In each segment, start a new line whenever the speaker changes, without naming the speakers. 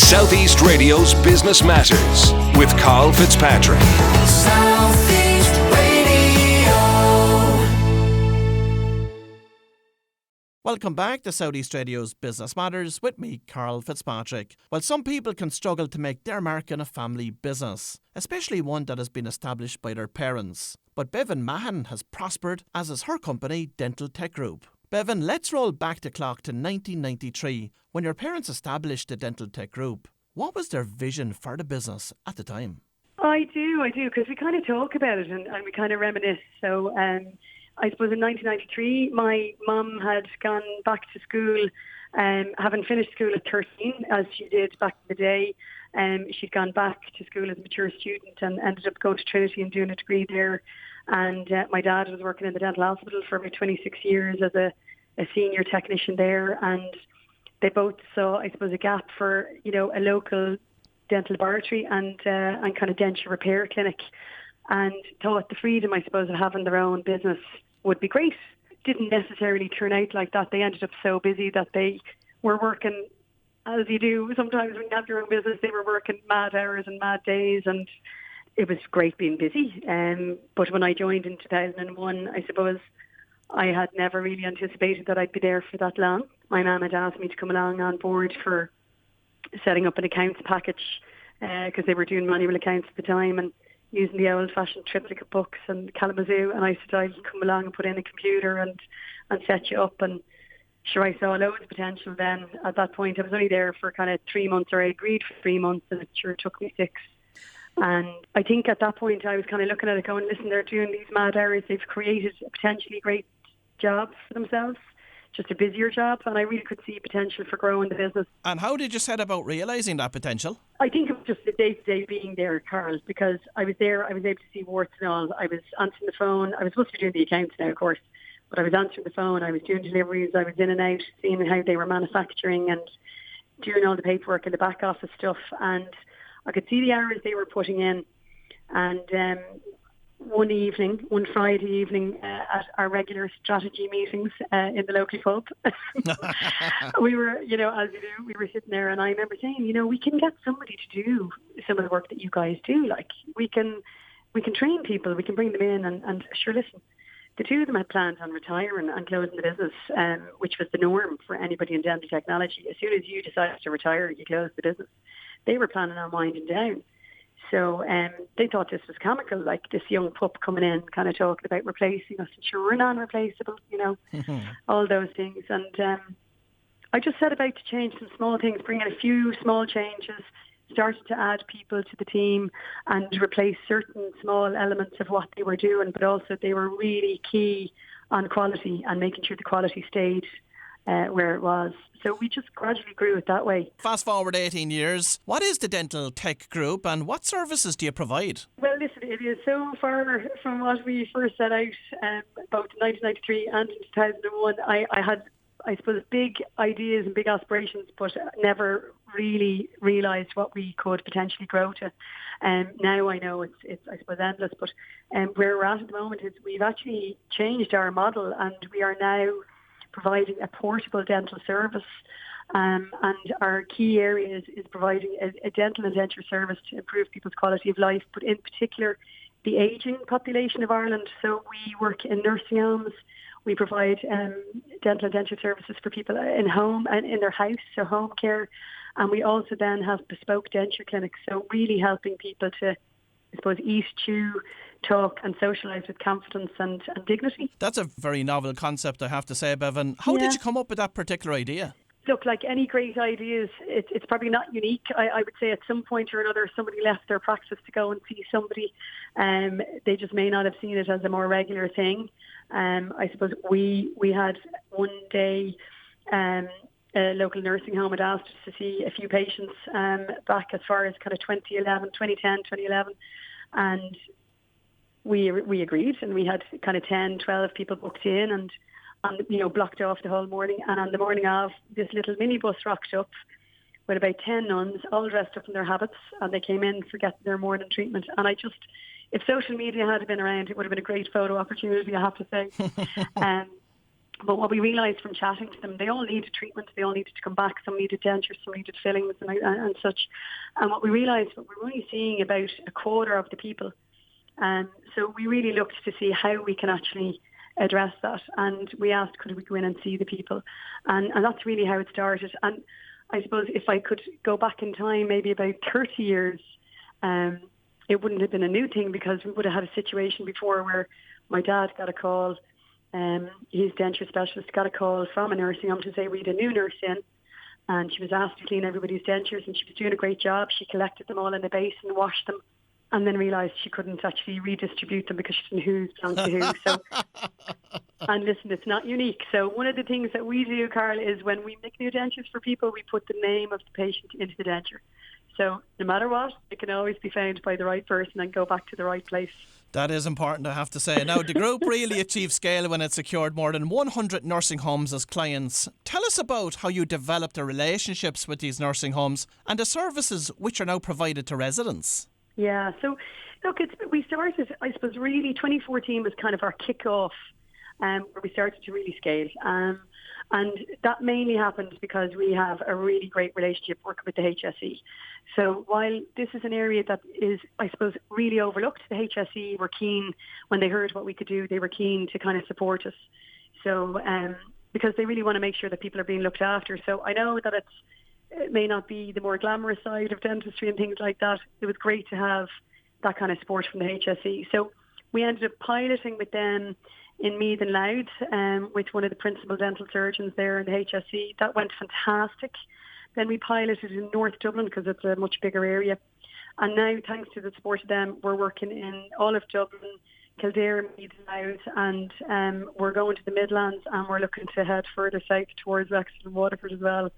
Southeast Radio's Business Matters with Karl Fitzpatrick.
Southeast Radio.
Welcome back to Southeast Radio's Business Matters with me, Karl Fitzpatrick. Well, some people can struggle to make their mark in a family business, especially one that has been established by their parents. But Bevin Mahon has prospered, as is her company, Dental Tech Group. Bevin, let's roll back the clock to 1993, when your parents established the Dental Tech Group. What was their vision for the business at the time?
I do, because we kind of talk about it and we kind of reminisce. So I suppose in 1993, my mum had gone back to school, having finished school at 13, as she did back in the day. She'd gone back to school as a mature student and ended up going to Trinity and doing a degree there. And my dad was working in the dental hospital for about 26 years as a senior technician there. And they both saw, I suppose, a gap for, a local dental laboratory and kind of denture repair clinic, and thought the freedom, I suppose, of having their own business would be great. Didn't necessarily turn out like that. They ended up so busy that they were working, as you do sometimes when you have your own business, they were working mad hours and mad days, and it was great being busy. But when I joined in 2001, I suppose I had never really anticipated that I'd be there for that long. My mum had asked me to come along on board for setting up an accounts package because they were doing manual accounts at the time and using the old-fashioned triplicate books and Kalamazoo. And I said, I can come along and put in a computer and set you up. And sure, I saw loads of potential then. At that point, I was only there for kind of 3 months, or I agreed for 3 months, and it sure took me 6. And I think at that point I was kind of looking at it going, listen, they're doing these mad hours. They've created a potentially great job for themselves, just a busier job, and I really could see potential for growing the business.
And how did you set about realising that potential?
I think it was just the day-to-day being there, Karl, because I was there, I was able to see warts and all. I was answering the phone. I was supposed to be doing the accounts now, of course, but I was answering the phone. I was doing deliveries. I was in and out, seeing how they were manufacturing and doing all the paperwork and the back office stuff. And I could see the hours they were putting in. And one Friday evening at our regular strategy meetings in the local pub, we were, as you do, we were sitting there, and I remember saying, we can get somebody to do some of the work that you guys do. Like, we can train people, we can bring them in, and sure, listen, the two of them had planned on retiring and closing the business, which was the norm for anybody in dental technology. As soon as you decided to retire, you closed the business. They were planning on winding down. So they thought this was comical, like this young pup coming in, kind of talking about replacing us. And sure, we're non-replaceable, all those things. And I just set about to change some small things, bring in a few small changes, started to add people to the team and replace certain small elements of what they were doing. But also they were really key on quality and making sure the quality stayed where it was. So we just gradually grew it that way. Fast
forward 18 years, what is the Dental Tech Group and what services do you provide?
Well, listen, it is so far from what we first set out about 1993 and 2001. I had, I suppose, big ideas and big aspirations, but never really realised what we could potentially grow to. Now I know it's I suppose endless, but where we're at the moment is we've actually changed our model, and we are now providing a portable dental service, and our key area is providing a dental and denture service to improve people's quality of life, but in particular the ageing population of Ireland. So we work in nursing homes, we provide dental and denture services for people in home and in their house, so home care, and we also then have bespoke denture clinics, so really helping people to, I suppose, eat, chew, talk and socialise with confidence and dignity.
That's a very novel concept, I have to say, Bevin. How did you come up with that particular idea?
Look, like any great ideas, it's probably not unique. I would say at some point or another, somebody left their practice to go and see somebody. They just may not have seen it as a more regular thing. I suppose we had one day a local nursing home had asked us to see a few patients back as far as kind of 2011, and we agreed, and we had kind of 10, 12 people booked in and blocked off the whole morning. And on the morning of, this little minibus rocked up with about 10 nuns, all dressed up in their habits, and they came in for getting their morning treatment. And if social media had been around, it would have been a great photo opportunity, I have to say. But what we realised from chatting to them, they all needed treatment. They all needed to come back. Some needed dentures, some needed fillings and such. And what we realised, we were only seeing about a quarter of the people. And so we really looked to see how we can actually address that. And we asked, could we go in and see the people? And that's really how it started. And I suppose if I could go back in time, maybe about 30 years, it wouldn't have been a new thing, because we would have had a situation before where my dad got a call. His denture specialist got a call from a nursing home to say we had a new nurse in, and she was asked to clean everybody's dentures, and she was doing a great job. She collected them all in a basin, washed them, and then realised she couldn't actually redistribute them because she didn't know who's belonged to who. So, and listen, it's not unique. So one of the things that we do, Carl, is when we make new dentures for people, we put the name of the patient into the denture. So no matter what, it can always be found by the right person and go back to the right place.
That is important, I have to say. Now, the group really achieved scale when it secured more than 100 nursing homes as clients. Tell us about how you developed the relationships with these nursing homes and the services which are now provided to residents.
Yeah, so look, we started, I suppose, really 2014 was kind of our kick-off where we started to really scale. And that mainly happened because we have a really great relationship working with the HSE. So while this is an area that is, I suppose, really overlooked, the HSE were keen, when they heard what we could do, they were keen to kind of support us. So because they really want to make sure that people are being looked after. So I know that it may not be the more glamorous side of dentistry and things like that. It was great to have that kind of support from the HSE. So we ended up piloting with them in Meath and Louth with one of the principal dental surgeons there in the HSE. That went fantastic. Then we piloted in North Dublin because it's a much bigger area. And now, thanks to the support of them, we're working in all of Dublin, Kildare, Meath and Louth, and we're going to the Midlands, and we're looking to head further south towards Wexford and Waterford as well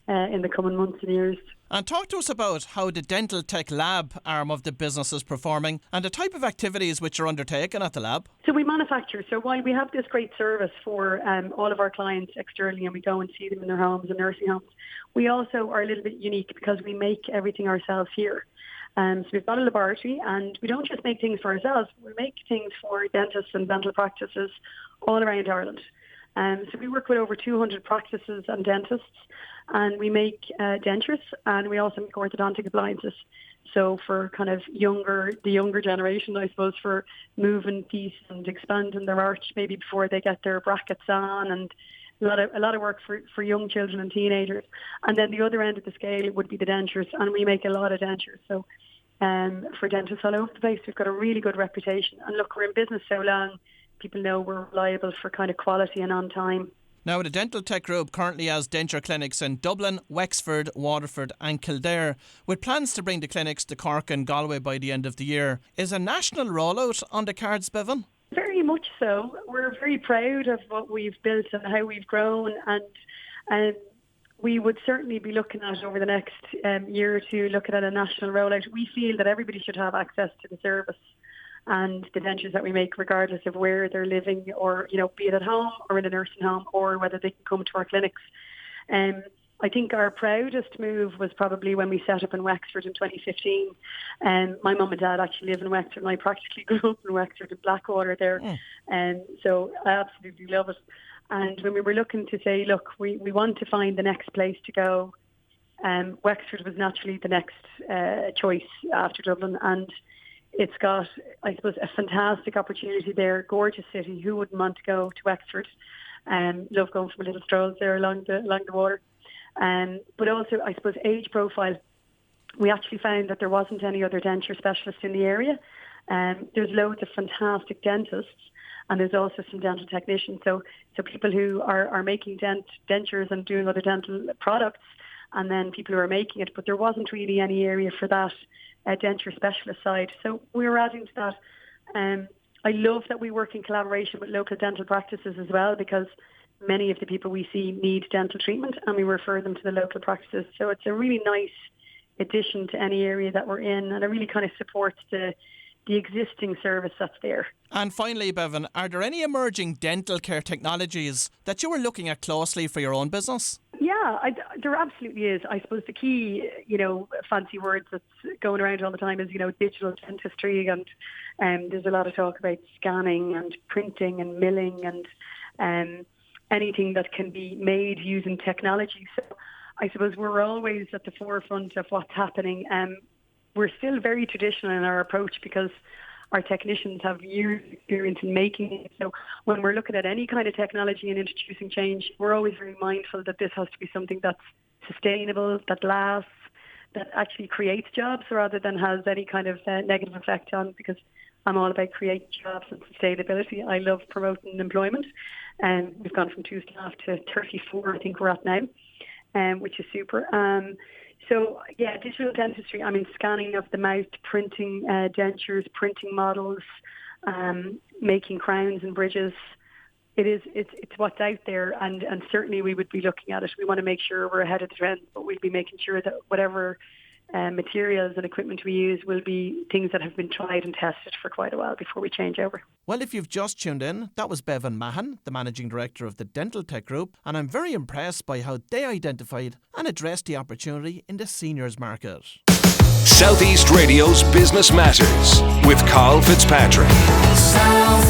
in the coming months and years.
And talk to us about how the Dental Tech Lab arm of the business is performing and the type of activities which are undertaken at the lab.
So we manufacture. So while we have this great service for all of our clients externally, and we go and see them in their homes and nursing homes, we also are a little bit unique because we make everything ourselves here. So we've got a laboratory, and we don't just make things for ourselves. We make things for dentists and dental practices all around Ireland. So we work with over 200 practices and dentists, and we make dentures, and we also make orthodontic appliances. So for kind of the younger generation, I suppose, for moving teeth and expanding their arch maybe before they get their brackets on, and a lot of work for young children and teenagers. And then the other end of the scale would be the dentures, and we make a lot of dentures. So for dentists all over the place, we've got a really good reputation. And look, we're in business so long, people know we're reliable for kind of quality and on time.
Now, the Dental Tech Group currently has denture clinics in Dublin, Wexford, Waterford and Kildare, with plans to bring the clinics to Cork and Galway by the end of the year. Is a national rollout on the cards, Bevin?
Very much so. We're very proud of what we've built and how we've grown, and we would certainly be looking at over the next year or two, looking at a national rollout. We feel that everybody should have access to the service and the dentures that we make, regardless of where they're living, or be it at home or in a nursing home, or whether they can come to our clinics. I think our proudest move was probably when we set up in Wexford in 2015. My mum and dad actually live in Wexford, and I practically grew up in Wexford in Blackwater there. So I absolutely love it. And when we were looking to say, look, we want to find the next place to go, Wexford was naturally the next choice after Dublin. And it's got, I suppose, a fantastic opportunity there. Gorgeous city. Who wouldn't want to go to Wexford? Love going for my little strolls there along the water. But also, I suppose, age profile. We actually found that there wasn't any other denture specialist in the area. There's loads of fantastic dentists, and there's also some dental technicians. So people who are making dentures and doing other dental products, and then people who are making it. But there wasn't really any area for that denture specialist side. So we were adding to that. I love that we work in collaboration with local dental practices as well, because many of the people we see need dental treatment, and we refer them to the local practices. So it's a really nice addition to any area that we're in, and it really kind of supports the existing service that's there.
And finally, Bevin, are there any emerging dental care technologies that you were looking at closely for your own business?
Yeah, there absolutely is. I suppose the key, fancy words that's going around all the time is, digital dentistry, and there's a lot of talk about scanning and printing and milling and anything that can be made using technology. So I suppose we're always at the forefront of what's happening. We're still very traditional in our approach because our technicians have years of experience in making it. So when we're looking at any kind of technology and introducing change, we're always very mindful that this has to be something that's sustainable, that lasts, that actually creates jobs rather than has any kind of negative effect on, because I'm all about creating jobs and sustainability. I love promoting employment. And we've gone from 2 staff to 34, I think we're at now, which is super. So, yeah, digital dentistry, scanning of the mouth, printing dentures, printing models, making crowns and bridges. It's what's out there, and certainly we would be looking at it. We want to make sure we're ahead of the trend, but we'll be making sure that whatever materials and equipment we use will be things that have been tried and tested for quite a while before we change over.
Well, if you've just tuned in, that was Bevin Mahon, the Managing Director of the Dental Tech Group, and I'm very impressed by how they identified and addressed the opportunity in the seniors market.
Southeast Radio's Business Matters with Karl Fitzpatrick.
South